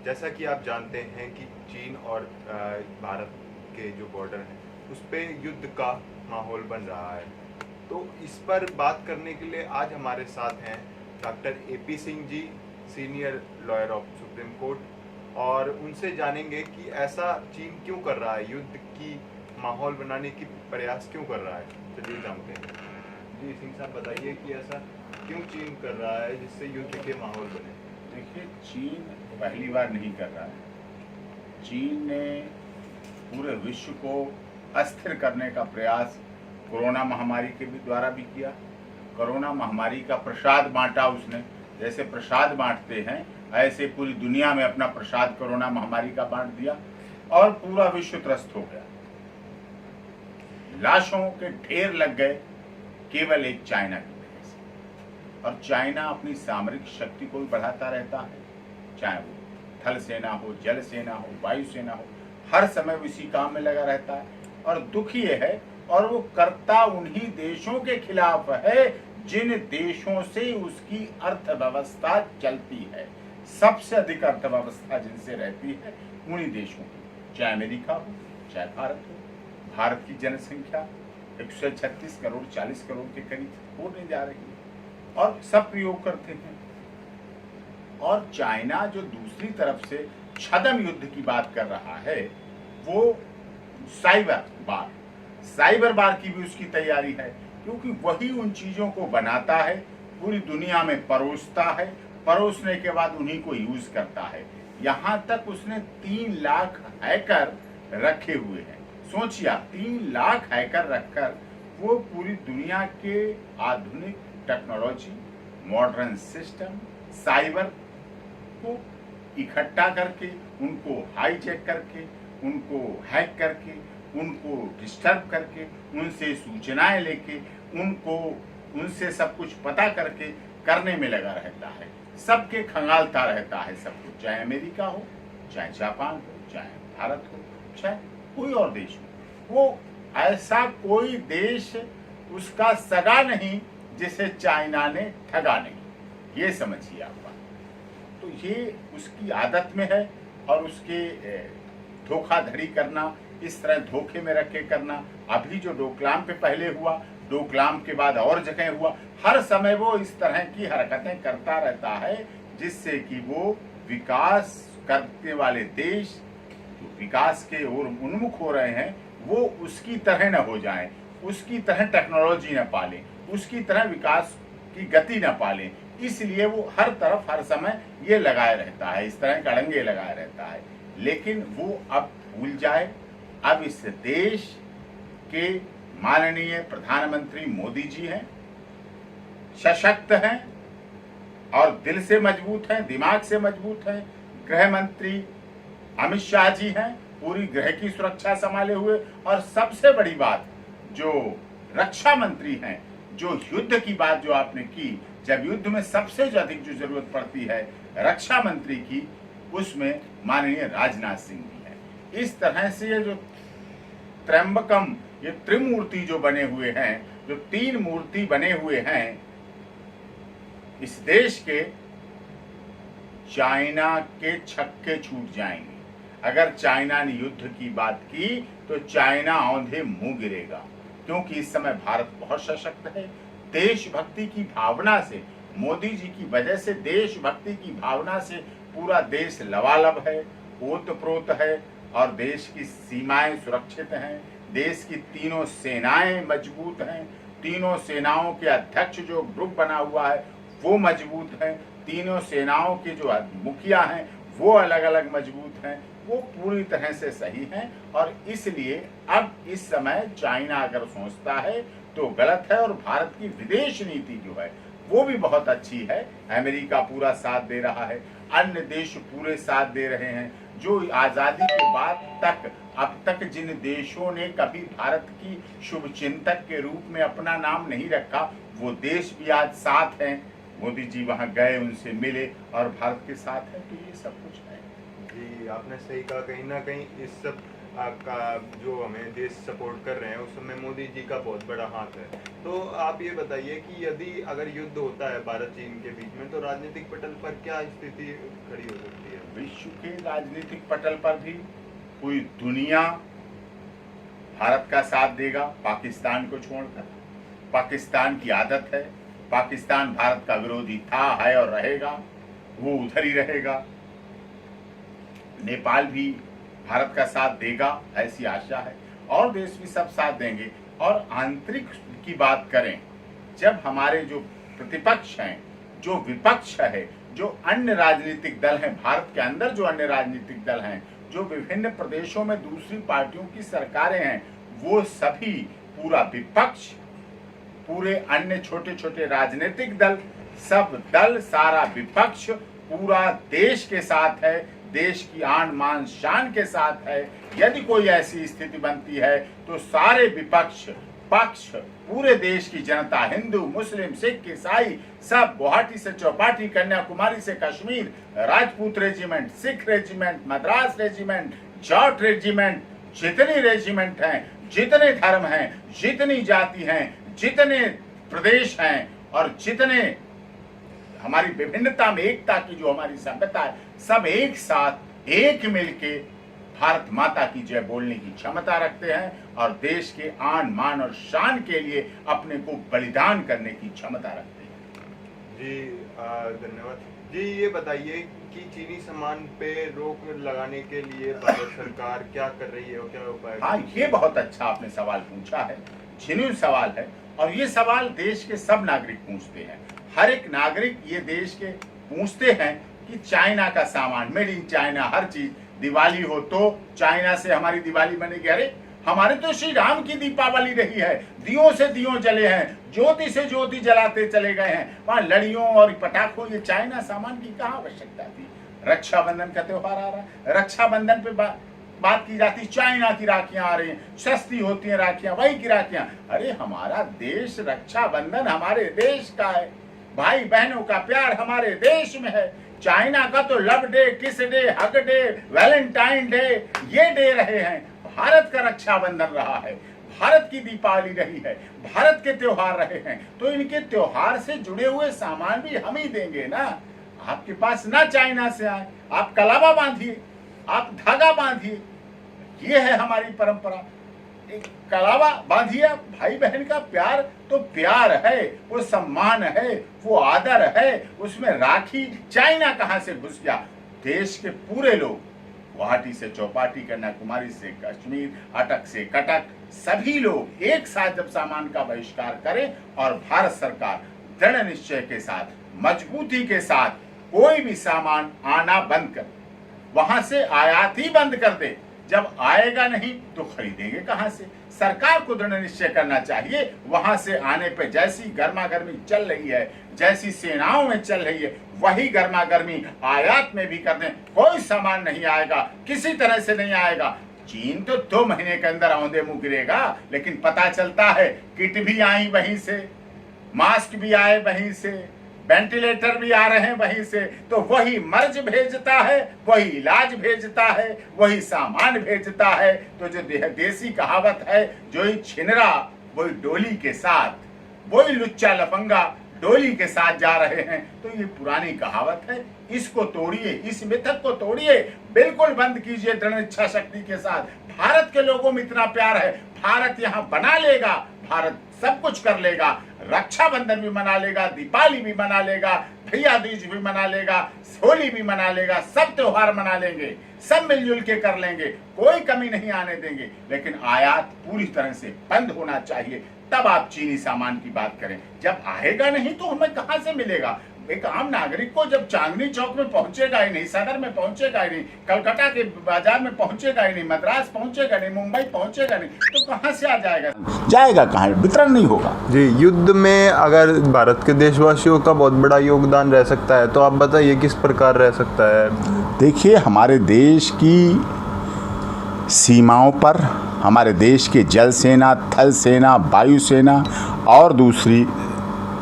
जैसा कि आप जानते हैं कि चीन और भारत के जो बॉर्डर हैं उस पे युद्ध का माहौल बन रहा है। तो इस पर बात करने के लिए आज हमारे साथ हैं doctor AP Singh ji, senior lawyer of supreme court, और उनसे जानेंगे कि ऐसा चीन क्यों कर रहा है, युद्ध की माहौल बनाने की प्रयास क्यों कर रहा है। चलिए जानते हैं। जी सिंह साहब, बताइए कि ऐसा क्यों चीन कर रहा है जिससे युद्ध के माहौल बने। देखिए, चीन पहली बार नहीं कर रहा है। चीन ने पूरे विश्व को अस्थिर करने का प्रयास कोरोना महामारी के भी द्वारा भी किया। कोरोना महामारी का प्रसाद बांटा उसने, जैसे प्रसाद बांटते हैं ऐसे पूरी दुनिया में अपना प्रसाद कोरोना महामारी का बांट दिया और पूरा विश्व त्रस्त हो गया। लाशों के ढेर लग गए केवल एक चाइना की वजह से। और चाइना अपनी सामरिक शक्ति को भी बढ़ाता रहता है, चाहे वो थल सेना हो, जल सेना हो, वायु सेना हो, हर समय वो इसी काम में लगा रहता है। और दुख ये है, और वो करता उन्हीं देशों के खिलाफ है जिन देशों से उसकी अर्थव्यवस्था चलती है। सबसे अधिक अर्थव्यवस्था जिनसे रहती है उन्हीं देशों की, चाहे अमेरिका हो चाहे भारत हो। भारत की जनसंख्या 136 करोड़ 40 करोड़ के करीब होने जा रही है और सब प्रयोग करते हैं। और चाइना जो दूसरी तरफ से छद्म युद्ध की बात कर रहा है वो साइबर बार की भी उसकी तैयारी है, क्योंकि वही उन चीजों को बनाता है, पूरी दुनिया में परोसता है, परोसने के बाद उन्हीं को यूज करता है। यहां तक उसने 3 लाख हैकर रखे हुए हैं। सोचिए आप, 3 लाख हैकर रखकर वो पूरी दुनिया के आधुनिक टेक्नोलॉजी, मॉडर्न सिस्टम, साइबर को इकट्ठा करके, उनको हाईजैक करके, उनको हैक करके, उनको डिस्टर्ब करके, उनसे सूचनाएं लेके, उनसे सब कुछ पता करके करने में लगा रहता है। सबके खंगालता रहता है सब कुछ, चाहे अमेरिका हो, चाहे जापान हो, चाहे भारत हो, चाहे कोई और देश हो। वो ऐसा कोई देश उसका सगा नहीं जिसे चाइना ने ठगा नहीं, ये समझिए आप बात। तो ये उसकी आदत में है, और उसके धोखाधड़ी करना, इस तरह धोखे में रख के करना, अभी जो डोकलाम पे पहले हुआ, डोकलाम के बाद और जगह हुआ, हर समय वो इस तरह की हरकतें करता रहता है जिससे कि वो विकास करने वाले देश जो विकास के ओर उन्मुख हो रहे हैं वो उसकी तरह न हो जाएं, उसकी तरह टेक्नोलॉजी न पालें, उसकी तरह विकास की गति न पालें। इसलिए वो हर तरफ हर समय ये लगाए रहता है, इस तरह के अड़ंगे लगाए रहता है। लेकिन वो अब भूल जाए, अब इस देश के माननीय प्रधानमंत्री मोदी जी हैं, सशक्त हैं और दिल से मजबूत हैं, दिमाग से मजबूत हैं। गृह मंत्री अमित शाह जी हैं, पूरी गृह की सुरक्षा संभाले हुए। और सबसे बड़ी बात, जो रक्षा मंत्री हैं, जो युद्ध की बात जो आपने की, जब युद्ध में सबसे अधिक जो जरूरत पड़ती है रक्षा मंत्री की, उसमें माननीय राजनाथ सिंह भी हैं। इस तरह से ये जो त्र्यंबकम, ये त्रिमूर्ति जो बने हुए हैं, जो 3 मूर्ति बने हुए हैं इस देश के, चाइना के छक्के छूट जाएंगे। अगर चाइना ने युद्ध की बात की तो चाइना औंधे मुंह गिरेगा, क्योंकि इस समय भारत बहुत सशक्त है। देशभक्ति की भावना से, मोदी जी की वजह से देशभक्ति की भावना से पूरा देश लबालब है, ओतप्रोत है, और देश की सीमाएं सुरक्षित हैं। देश की तीनों सेनाएं मजबूत हैं, तीनों सेनाओं के अध्यक्ष जो ग्रुप बना हुआ है वो मजबूत हैं, तीनों सेनाओं के जो मुखिया हैं वो अलग अलग मजबूत हैं, वो पूरी तरह से सही हैं। और इसलिए अब इस समय चाइना अगर सोचता है तो गलत है, और भारत की विदेश नीति जो है वो भी बहुत अच्छी है। अमेरिका पूरा साथ दे रहा है, अन्य देश पूरे साथ दे रहे हैं। जो आज़ादी के बाद तक, अब तक जिन देशों ने कभी भारत की शुभचिंतक के रूप में अपना नाम नहीं रखा, वो देश भी आज साथ हैं। मोदी जी वहां गए, उनसे मिले और भारत के साथ है, तो ये सब कुछ है। जी आपने सही कहा, कहीं ना कहीं इस सब का जो हमें देश सपोर्ट कर रहे हैं उस समय मोदी जी का बहुत बड़ा हाथ है। तो आप ये बताइए कि यदि अगर युद्ध होता है भारत चीन के बीच में तो राजनीतिक पटल पर क्या स्थिति खड़ी हो सकती है। विश्व के राजनीतिक पटल पर भी पूरी दुनिया भारत का साथ देगा, पाकिस्तान को छोड़कर। पाकिस्तान की आदत है, पाकिस्तान भारत का विरोधी था, है और रहेगा, वो उधर ही रहेगा। नेपाल भी भारत का साथ देगा, ऐसी आशा है, और देश भी सब साथ देंगे। और आंतरिक की बात करें, जब हमारे जो प्रतिपक्ष हैं, जो विपक्ष है, जो अन्य राजनीतिक दल हैं, भारत के अंदर जो अन्य राजनीतिक दल हैं, जो विभिन्न प्रदेशों में दूसरी पार्टियों की सरकारें हैं, वो सभी, पूरा विपक्ष, पूरे अन्य छोटे छोटे राजनीतिक दल, सब दल, सारा विपक्ष पूरा देश के साथ है, देश की आन मान शान के साथ है। यदि कोई ऐसी स्थिति बनती है तो सारे विपक्ष पक्ष, पूरे देश की जनता, हिंदू, मुस्लिम, सिख, ईसाई, सब, गुवाहाटी से चौपाटी, कन्याकुमारी से Kashmir, Rajput regiment, Sikh regiment, Madras regiment, Jat regiment, जितनी रेजिमेंट हैं, जितने धर्म हैं, जितनी जाति हैं, जितने प्रदेश हैं, और जितने हमारी विभिन्नता में एकता की जो हमारी सभ्यता है, सब एक साथ एक मिलके भारत माता की जय बोलने की क्षमता रखते हैं और देश के आन मान और शान के लिए अपने को बलिदान करने की क्षमता रखते हैं। जी धन्यवाद जी। ये बताइए कि चीनी सामान पे रोक लगाने के लिए भारत सरकार क्या कर रही है और क्या उपाय? हाँ, ये बहुत अच्छा आपने सवाल पूछा है, जेन्युइन सवाल है, और ये सवाल देश के सब नागरिक पूछते हैं। हर एक नागरिक ये देश के पूछते हैं कि चाइना का सामान, मेड इन चाइना, हर चीज, दिवाली हो तो चाइना से हमारी दिवाली बनेगी। अरे हमारे तो श्री राम की दीपावली रही है, दियों से दियों जले हैं, ज्योति से ज्योति जलाते चले गए हैं, वहां लड़ियों और पटाखों, ये चाइना सामान की कहाँ आवश्यकता थी? रक्षाबंधन का त्योहार आ रहा है, रक्षाबंधन पे बात की जाती, चाइना की राखियां आ रही हैं, सस्ती होती हैं राखियां, वही की राखियां। अरे हमारा देश, रक्षाबंधन हमारे देश का है, भाई बहनों का प्यार हमारे देश में है। चाइना का तो लव डे, किस day, hug day, Valentine day, ये डे रहे हैं। भारत का रक्षाबंधन रहा है, भारत की दीपावली रही है, भारत के त्योहार रहे हैं, तो इनके त्योहार से जुड़े हुए सामान भी हम ही देंगे ना। आपके पास ना चाइना से आए, आप कलावा बांधिए, आप धागा बांधिए, ये है हमारी परंपरा। एक कलावा बांधिए, भाई बहन का प्यार तो प्यार है, वो सम्मान है, वो आदर है, उसमें राखी चाइना कहां से घुस गया? देश के पूरे लोग, गुवाहाटी से चौपाटी, कन्याकुमारी से कश्मीर, अटक से कटक, सभी लोग एक साथ जब सामान का बहिष्कार करें और भारत सरकार दृढ़ निश्चय के साथ, मजबूती के साथ कोई भी सामान आना बंद कर, वहां से आयात ही बंद कर दे, जब आएगा नहीं तो खरीदेंगे कहां से? सरकार को दृढ़ निश्चय करना चाहिए, वहां से आने पे जैसी गर्मा गर्मी चल रही है, जैसी सेनाओं में चल रही है, वही गर्मा गर्मी आयात में भी कर दें। कोई सामान नहीं आएगा, किसी तरह से नहीं आएगा। चीन तो 2 महीने के अंदर औंधे मुंह गिरेगा, लेकिन पता चलता है किट भी आई वहीं से, मास्क भी आए वहीं से, वेंटिलेटर भी आ रहे हैं वहीं से, तो वही मर्ज भेजता है, वही इलाज भेजता है, वही सामान भेजता है। तो जो देसी कहावत है, जो ही छिनरा वही डोली के साथ, वही लुच्चा लफंगा डोली के साथ जा रहे हैं, तो ये पुरानी कहावत है। इसको तोड़िए, इस मिथक को तोड़िए, बिल्कुल बंद कीजिए दृढ़ इच्छा शक्ति के साथ। भारत के लोगों में इतना प्यार है, भारत यहाँ बना लेगा, भारत सब कुछ कर लेगा, रक्षाबंधन भी मना लेगा, दीपावली भी मना लेगा, भैया दूज भी मना लेगा, होली भी मना लेगा, सब त्योहार मना लेंगे, सब मिलजुल के कर लेंगे, कोई कमी नहीं आने देंगे। लेकिन आयात पूरी तरह से बंद होना चाहिए, तब आप चीनी सामान की बात करें। जब आएगा नहीं तो हमें कहां से मिलेगा? एक आम नागरिक को जब चांदनी चौक में पहुंचेगा ही नहीं, सदर में पहुंचेगा ही नहीं, कलकत्ता के बाजार में पहुंचेगा ही नहीं, मद्रास पहुंचेगा नहीं, मुंबई पहुंचेगा नहीं, तो कहां से आ जाएगा? जाएगा कहां? वितरण नहीं होगा। जी, युद्ध में अगर भारत के देशवासियों का बहुत बड़ा योगदान रह सकता है, तो आप बताइए किस प्रकार रह सकता है? देखिए, हमारे देश की सीमाओं पर हमारे देश के जल सेना, थल सेना, वायु सेना और दूसरी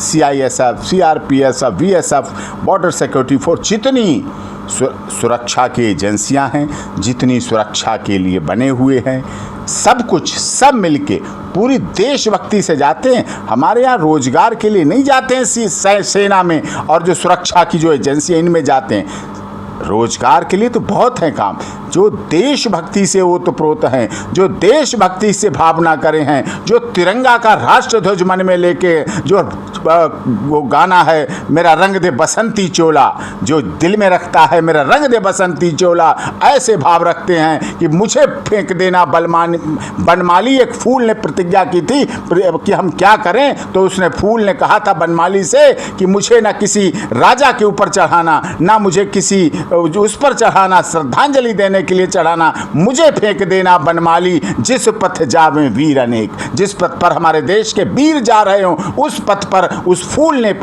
CISF, CRPF, VSF, border security force, जितनी सुरक्षा की एजेंसियां हैं, जितनी सुरक्षा के लिए बने हुए हैं, सब कुछ सब मिलके पूरी देशभक्ति से जाते हैं। हमारे यहाँ रोजगार के लिए नहीं जाते हैं सेना में, और जो सुरक्षा की जो एजेंसियां इनमें जाते हैं। रोजगार के लिए तो बहुत है काम। जो देशभक्ति से ओतप्रोत हैं, जो देशभक्ति से भावना करे हैं, जो तिरंगा का राष्ट्रध्वज मन में लेके जो वो गाना है मेरा रंग दे बसंती चोला, जो दिल में रखता है मेरा रंग दे बसंती चोला, ऐसे भाव रखते हैं कि मुझे फेंक देना बनमाली। एक फूल ने प्रतिज्ञा की थी कि हम क्या करें, तो उसने फूल ने कहा था बनमाली से कि मुझे ना किसी राजा के ऊपर चढ़ाना, ना मुझे किसी उस पर चढ़ाना, श्रद्धांजलि देने के लिए चढ़ाना, मुझे फेंक देना बनमाली। जिस पथ जावे वीर अनेक, जिस पथ पर हमारे देश के वीर जा रहे हो उस पथ पर उस फूल ने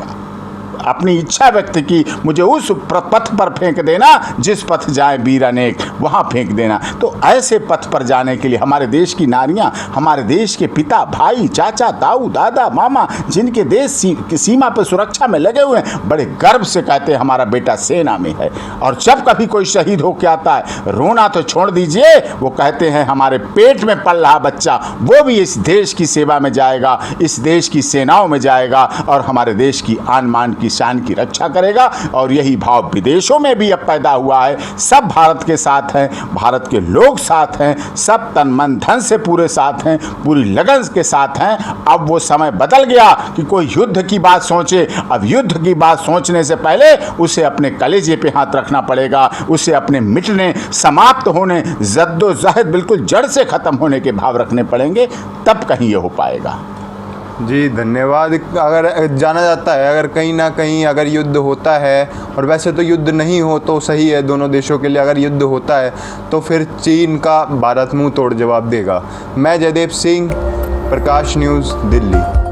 अपनी इच्छा व्यक्त की, मुझे उस पथ पर फेंक देना जिस पथ जाए वीर अनेक, वहाँ फेंक देना। तो ऐसे पथ पर जाने के लिए हमारे देश की नारियाँ, हमारे देश के पिता, भाई, चाचा, ताऊ, दादा, मामा, जिनके देश की सीमा पर सुरक्षा में लगे हुए हैं, बड़े गर्व से कहते हैं हमारा बेटा सेना में है। और जब कभी कोई शहीद होकर आता है, रोना तो छोड़ दीजिए, वो कहते हैं हमारे पेट में पल रहा बच्चा वो भी इस देश की सेवा में जाएगा, इस देश की सेनाओं में जाएगा और हमारे देश की आन मान की शान की रक्षा करेगा। और यही भाव विदेशों में भी अब पैदा हुआ है। सब भारत के साथ हैं, भारत के लोग साथ हैं, सब तन मन धन से पूरे साथ हैं, पूरी लगन के साथ हैं। अब वो समय बदल गया कि कोई युद्ध की बात सोचे। अब युद्ध की बात सोचने से पहले उसे अपने कलेजे पे हाथ रखना पड़ेगा, उसे अपने मिटने, समाप्त होने, जद्दोजहद बिल्कुल जड़ से खत्म होने के भाव रखने पड़ेंगे, तब कहीं ये हो पाएगा। जी धन्यवाद। अगर जाना जाता है अगर कहीं ना कहीं अगर युद्ध होता है, और वैसे तो युद्ध नहीं हो तो सही है दोनों देशों के लिए, अगर युद्ध होता है तो फिर चीन का भारत मुंह तोड़ जवाब देगा। मैं जयदेव सिंह, प्रकाश न्यूज़, दिल्ली।